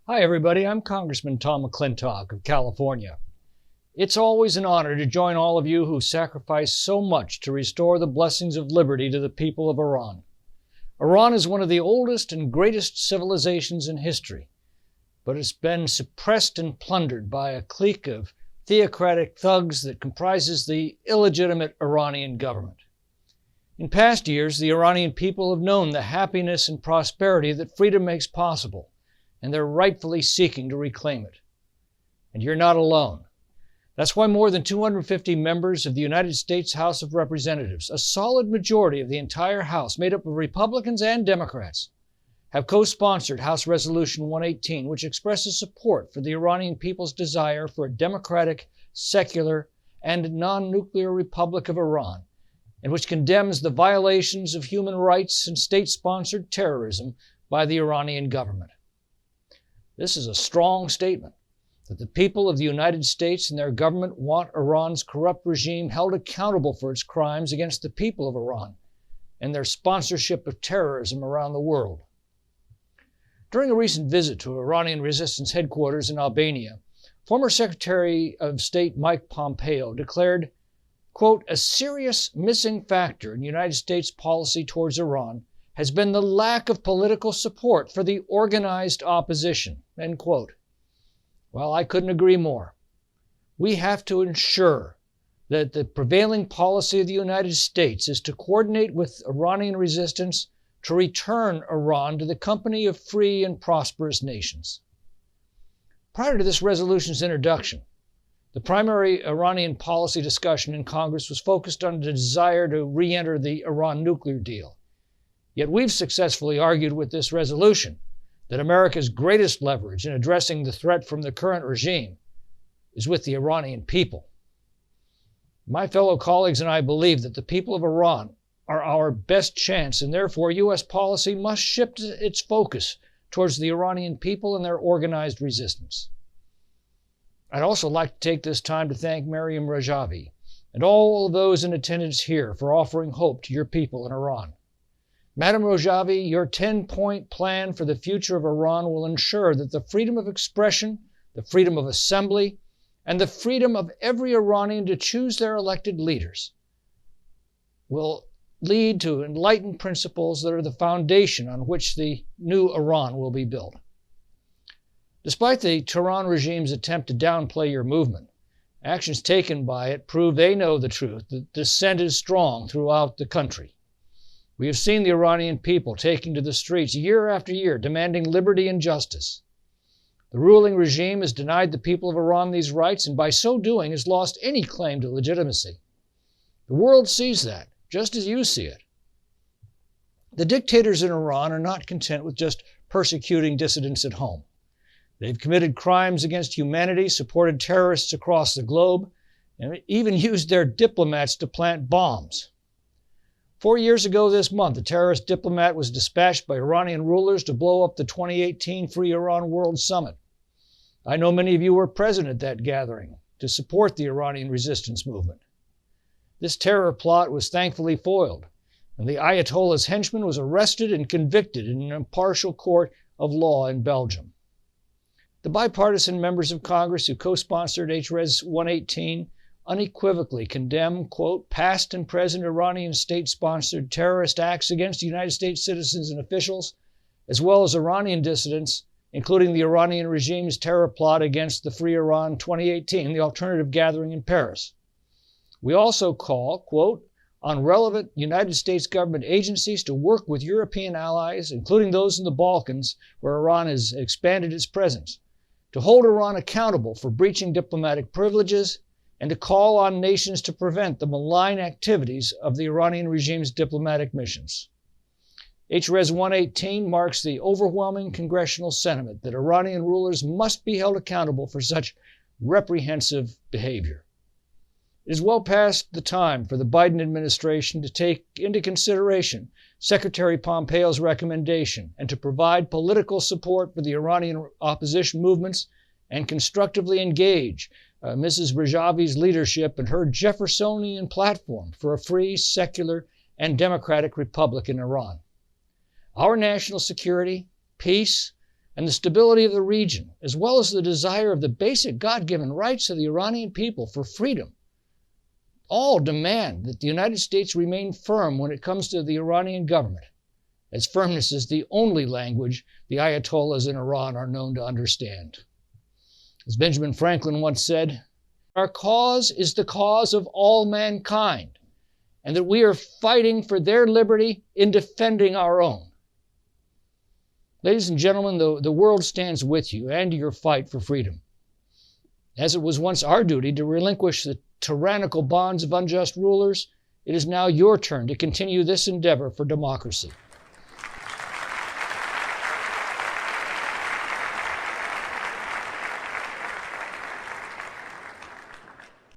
Hi everybody, I'm Congressman Tom McClintock of California. It's always an honor to join all of you who sacrifice so much to restore the blessings of liberty to the people of Iran. Iran is one of the oldest and greatest civilizations in history, but it's been suppressed and plundered by a clique of theocratic thugs that comprises the illegitimate Iranian government. In past years, the Iranian people have known the happiness and prosperity that freedom makes possible, and they're rightfully seeking to reclaim it. And you're not alone. That's why more than 250 members of the United States House of Representatives, a solid majority of the entire House, made up of Republicans and Democrats, have co-sponsored House Resolution 118, which expresses support for the Iranian people's desire for a democratic, secular, and non-nuclear Republic of Iran, and which condemns the violations of human rights and state-sponsored terrorism by the Iranian government. This is a strong statement that the people of the United States and their government want Iran's corrupt regime held accountable for its crimes against the people of Iran and their sponsorship of terrorism around the world. During a recent visit to Iranian resistance headquarters in Albania, former Secretary of State Mike Pompeo declared, quote, "A serious missing factor in United States policy towards Iran has been the lack of political support for the organized opposition," end quote. Well, I couldn't agree more. We have to ensure that the prevailing policy of the United States is to coordinate with Iranian resistance to return Iran to the company of free and prosperous nations. Prior to this resolution's introduction, the primary Iranian policy discussion in Congress was focused on the desire to re-enter the Iran nuclear deal. Yet we've successfully argued with this resolution that America's greatest leverage in addressing the threat from the current regime is with the Iranian people. My fellow colleagues and I believe that the people of Iran are our best chance, and therefore U.S. policy must shift its focus towards the Iranian people and their organized resistance. I'd also like to take this time to thank Maryam Rajavi and all of those in attendance here for offering hope to your people in Iran. Madam Rajavi, your 10-point plan for the future of Iran will ensure that the freedom of expression, the freedom of assembly, and the freedom of every Iranian to choose their elected leaders will lead to enlightened principles that are the foundation on which the new Iran will be built. Despite the Tehran regime's attempt to downplay your movement, actions taken by it prove they know the truth, that dissent is strong throughout the country. We have seen the Iranian people taking to the streets year after year, demanding liberty and justice. The ruling regime has denied the people of Iran these rights, and by so doing has lost any claim to legitimacy. The world sees that, just as you see it. The dictators in Iran are not content with just persecuting dissidents at home. They've committed crimes against humanity, supported terrorists across the globe, and even used their diplomats to plant bombs. 4 years ago this month, a terrorist diplomat was dispatched by Iranian rulers to blow up the 2018 Free Iran World Summit. I know many of you were present at that gathering to support the Iranian resistance movement. This terror plot was thankfully foiled, and the Ayatollah's henchman was arrested and convicted in an impartial court of law in Belgium. The bipartisan members of Congress who co-sponsored H-Res 118 unequivocally condemn, quote, past and present Iranian state-sponsored terrorist acts against United States citizens and officials, as well as Iranian dissidents, including the Iranian regime's terror plot against the Free Iran 2018, the alternative gathering in Paris. We also call, quote, on relevant United States government agencies to work with European allies, including those in the Balkans, where Iran has expanded its presence, to hold Iran accountable for breaching diplomatic privileges, and to call on nations to prevent the malign activities of the Iranian regime's diplomatic missions. H-Res 118 marks the overwhelming congressional sentiment that Iranian rulers must be held accountable for such reprehensible behavior. It is well past the time for the Biden administration to take into consideration Secretary Pompeo's recommendation and to provide political support for the Iranian opposition movements and constructively engage Mrs. Rajavi's leadership and her Jeffersonian platform for a free, secular, and democratic republic in Iran. Our national security, peace, and the stability of the region, as well as the desire of the basic God-given rights of the Iranian people for freedom, all demand that the United States remain firm when it comes to the Iranian government, as firmness is the only language the Ayatollahs in Iran are known to understand. As Benjamin Franklin once said, "Our cause is the cause of all mankind, and that we are fighting for their liberty in defending our own." Ladies and gentlemen, the world stands with you and your fight for freedom. As it was once our duty to relinquish the tyrannical bonds of unjust rulers, it is now your turn to continue this endeavor for democracy.